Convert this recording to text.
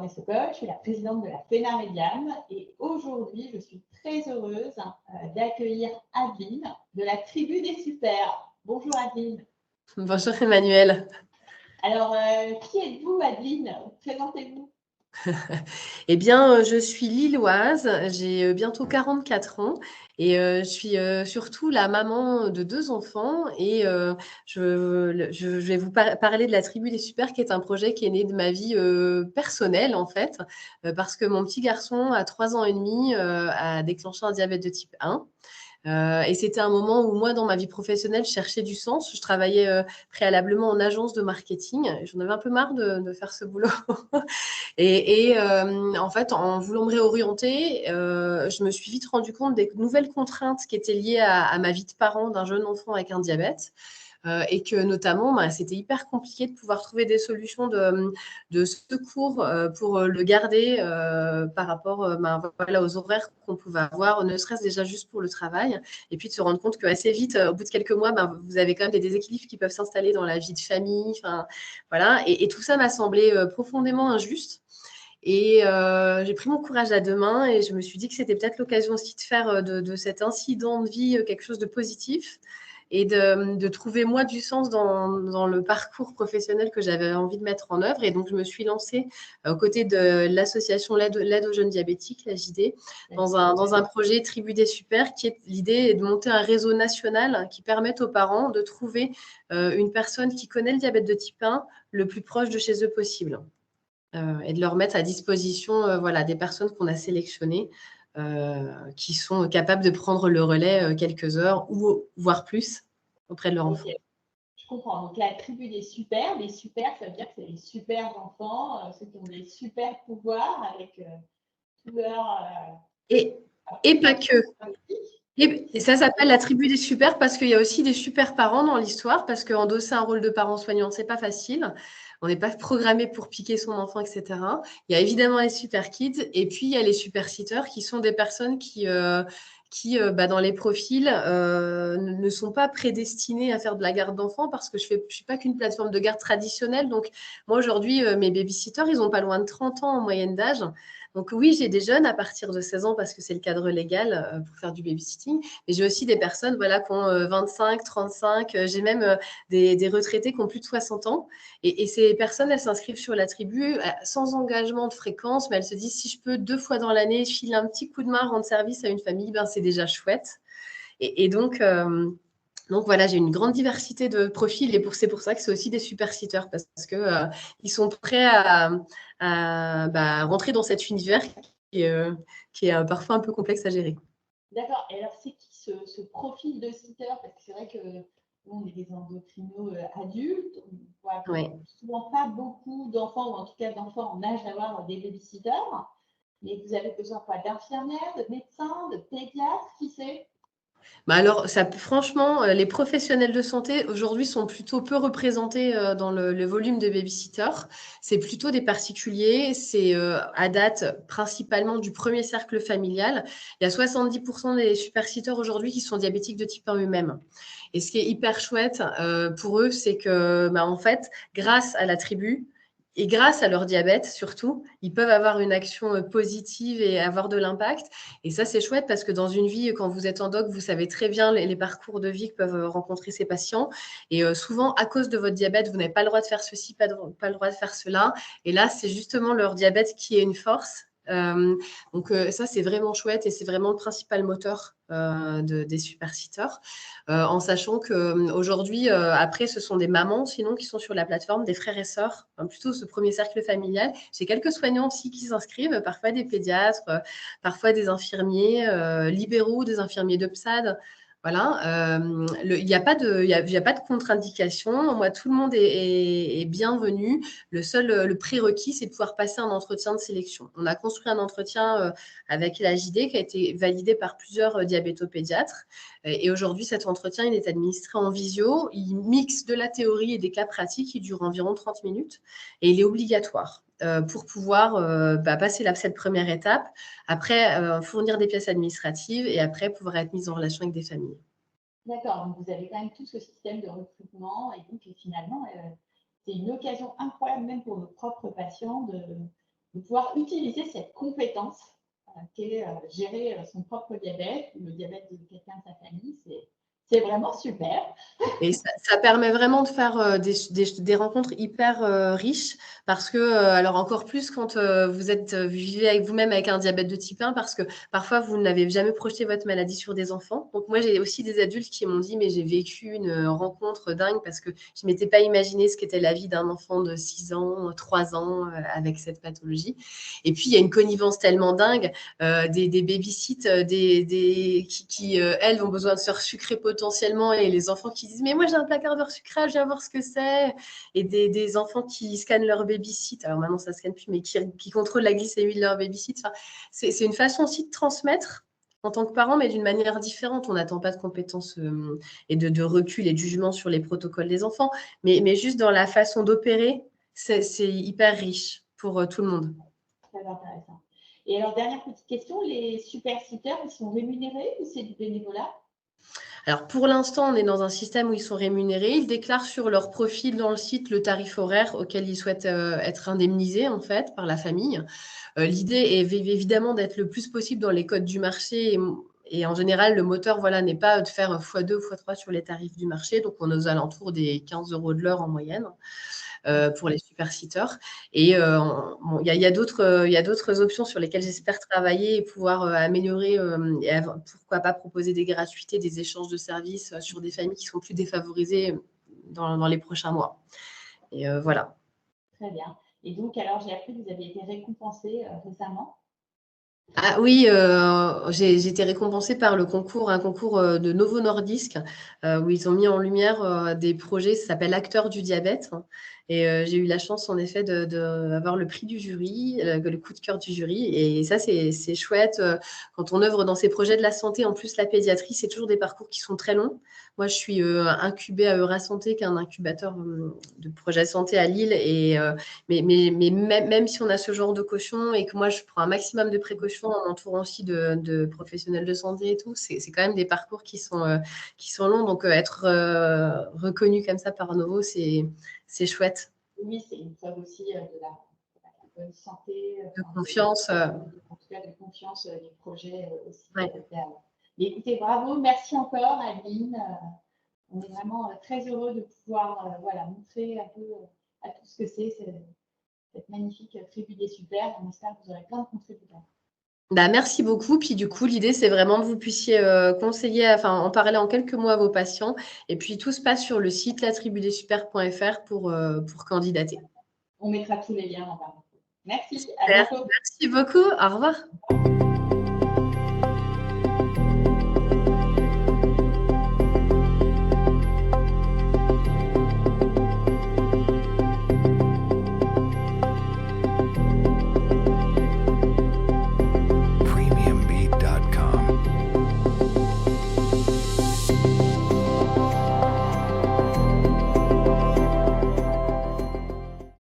Vanessa Coach, je suis la présidente de la FENA Médiane et aujourd'hui, je suis très heureuse d'accueillir Adeline de la Tribu des Super. Bonjour Adeline. Bonjour Emmanuel. Alors, qui êtes-vous Adeline? Présentez-vous. Eh bien, je suis lilloise, j'ai bientôt 44 ans et je suis surtout la maman de 2 enfants et je vais vous parler de la Tribu des Super qui est un projet qui est né de ma vie personnelle en fait, parce que mon petit garçon à 3 ans et demi a déclenché un diabète de type 1. Et c'était un moment où moi, dans ma vie professionnelle, je cherchais du sens. Je travaillais préalablement en agence de marketing. J'en avais un peu marre de faire ce boulot. En fait, en voulant me réorienter, je me suis vite rendu compte des nouvelles contraintes qui étaient liées à ma vie de parent d'un jeune enfant avec un diabète. Et que notamment, c'était hyper compliqué de pouvoir trouver des solutions de secours pour le garder par rapport voilà, aux horaires qu'on pouvait avoir, ne serait-ce déjà juste pour le travail. Et puis de se rendre compte qu'assez vite, au bout de quelques mois, vous avez quand même des déséquilibres qui peuvent s'installer dans la vie de famille. Voilà. Et tout ça m'a semblé profondément injuste. Et j'ai pris mon courage à deux mains et je me suis dit que c'était peut-être l'occasion aussi de faire de cet incident de vie quelque chose de positif et de trouver moi du sens dans le parcours professionnel que j'avais envie de mettre en œuvre. Et donc, je me suis lancée aux côtés de l'association L'aide aux jeunes diabétiques, la JD, dans un projet Tribu des Super, qui est l'idée de monter un réseau national qui permette aux parents de trouver une personne qui connaît le diabète de type 1 le plus proche de chez eux possible. Et de leur mettre à disposition voilà, des personnes qu'on a sélectionnées qui sont capables de prendre le relais quelques heures ou voire plus auprès de leur enfant. Je comprends. Donc, la tribu des super, ça veut dire que c'est les super enfants, ceux qui ont des super pouvoirs avec tout leur… Et pas que. Et ça s'appelle la tribu des super parce qu'il y a aussi des super parents dans l'histoire, parce qu'endosser un rôle de parent soignant, c'est pas facile. On n'est pas programmé pour piquer son enfant, etc. Il y a évidemment les super kids et puis il y a les super sitters qui sont des personnes qui dans les profils, ne sont pas prédestinées à faire de la garde d'enfants parce que je suis pas qu'une plateforme de garde traditionnelle. Donc, moi, aujourd'hui, mes babysitters, ils ont pas loin de 30 ans en moyenne d'âge. Donc oui, j'ai des jeunes à partir de 16 ans parce que c'est le cadre légal pour faire du babysitting. Mais j'ai aussi des personnes voilà, qui ont 25, 35. J'ai même des retraités qui ont plus de 60 ans. Et ces personnes, elles s'inscrivent sur la tribu sans engagement de fréquence, mais elles se disent si je peux 2 fois dans l'année filer un petit coup de main, rendre service à une famille, ben, c'est déjà chouette. Et donc voilà, j'ai une grande diversité de profils et c'est pour ça que c'est aussi des super sitters parce que ils sont prêts à rentrer dans cet univers qui est parfois un peu complexe à gérer. D'accord. Et alors, c'est qui ce profil de sitter? Parce que c'est vrai que on est des endocrinos adultes, on voit souvent pas beaucoup d'enfants, ou en tout cas d'enfants en âge d'avoir des babysitters. Mais vous avez besoin d'infirmières, de médecins, de pédiatres, qui c'est? Alors, franchement, les professionnels de santé aujourd'hui sont plutôt peu représentés dans le volume de babysitters. C'est plutôt des particuliers. C'est à date principalement du premier cercle familial. Il y a 70% des super-sitters aujourd'hui qui sont diabétiques de type 1 eux-mêmes. Et ce qui est hyper chouette pour eux, c'est que, en fait, grâce à la tribu, et grâce à leur diabète, surtout, ils peuvent avoir une action positive et avoir de l'impact. Et ça, c'est chouette parce que dans une vie, quand vous êtes en doc, vous savez très bien les parcours de vie que peuvent rencontrer ces patients. Et souvent, à cause de votre diabète, vous n'avez pas le droit de faire ceci, pas le droit de faire cela. Et là, c'est justement leur diabète qui est une force. Donc ça, c'est vraiment chouette et c'est vraiment le principal moteur des super-sitters. En sachant qu'aujourd'hui, après, ce sont des mamans, sinon, qui sont sur la plateforme, des frères et sœurs, plutôt ce premier cercle familial. J'ai quelques soignants aussi qui s'inscrivent, parfois des pédiatres, parfois des infirmiers libéraux, des infirmiers de PSAD. Voilà, il n'y a pas de contre-indication. Moi, tout le monde est bienvenu. Le prérequis, c'est de pouvoir passer un entretien de sélection. On a construit un entretien avec la JD qui a été validé par plusieurs diabétopédiatres. Et aujourd'hui, cet entretien, il est administré en visio. Il mixe de la théorie et des cas pratiques. Il dure environ 30 minutes et il est obligatoire pour pouvoir passer cette première étape. Après, fournir des pièces administratives et après, pouvoir être mise en relation avec des familles. D'accord, donc vous avez quand même tout ce système de recrutement et donc finalement, c'est une occasion incroyable même pour nos propres patients de pouvoir utiliser cette compétence qui est gérer son propre diabète ou le diabète de quelqu'un de sa famille. C'est vraiment super. Et ça permet vraiment de faire des rencontres hyper riches parce que, alors encore plus quand vous vivez avec vous-même avec un diabète de type 1 parce que parfois vous n'avez jamais projeté votre maladie sur des enfants. Donc moi, j'ai aussi des adultes qui m'ont dit, mais j'ai vécu une rencontre dingue parce que je ne m'étais pas imaginé ce qu'était la vie d'un enfant de 6 ans, 3 ans avec cette pathologie. Et puis, il y a une connivence tellement dingue des baby-sit qui elles, ont besoin de se sucrer potentiellement et les enfants qui disent « Mais moi, j'ai un placard beurre sucré, je viens voir ce que c'est » et des enfants qui scannent leur baby-sit. Alors maintenant, ça ne scanne plus, mais qui contrôlent la glycémie de leur baby-sit. Enfin, c'est une façon aussi de transmettre en tant que parent, mais d'une manière différente. On n'attend pas de compétences et de recul et de jugement sur les protocoles des enfants, mais juste dans la façon d'opérer, c'est hyper riche pour tout le monde. Très intéressant. Et alors, dernière petite question, les super-sitters, ils sont rémunérés ou c'est du bénévolat? Alors, pour l'instant, on est dans un système où ils sont rémunérés. Ils déclarent sur leur profil dans le site le tarif horaire auquel ils souhaitent être indemnisés, en fait, par la famille. L'idée est évidemment d'être le plus possible dans les codes du marché et en général, le moteur n'est pas de faire x2 ou x3 sur les tarifs du marché. Donc, on est aux alentours des 15 € de l'heure en moyenne. Pour les super-sitters. Et il y a d'autres options sur lesquelles j'espère travailler et pouvoir améliorer et pourquoi pas proposer des gratuités, des échanges de services sur des familles qui sont plus défavorisées dans les prochains mois. Et voilà. Très bien. Et donc, alors, j'ai appris que vous avez été récompensé récemment. Ah oui, j'ai été récompensée par un concours de Novo Nordisk, où ils ont mis en lumière des projets, ça s'appelle Acteurs du diabète. Et j'ai eu la chance, en effet, d'avoir le prix du jury, le coup de cœur du jury. Et ça, c'est chouette. Quand on œuvre dans ces projets de la santé, en plus, la pédiatrie, c'est toujours des parcours qui sont très longs. Moi, je suis incubée à Eurasanté, qui est un incubateur de projets santé à Lille. Mais même si on a ce genre de caution et que moi, je prends un maximum de précautions en m'entourant aussi de professionnels de santé et tout, c'est quand même des parcours qui sont longs. Donc, être reconnu comme ça par Novo, c'est chouette. Oui, c'est une preuve aussi de la bonne santé. De confiance. En tout cas, de confiance du projet aussi. Ouais. Mais écoutez, bravo, merci encore, Adeline. On est vraiment très heureux de pouvoir montrer un peu à tout ce que c'est cette magnifique tribu des super. On espère que vous aurez plein de contributeurs. Merci beaucoup. Puis du coup, l'idée, c'est vraiment que vous puissiez conseiller, en parler en quelques mots à vos patients. Et puis, tout se passe sur le site latribudessuper.fr pour candidater. On mettra tous les liens en bas. Merci, à Super. bientôt. Merci beaucoup. Au revoir.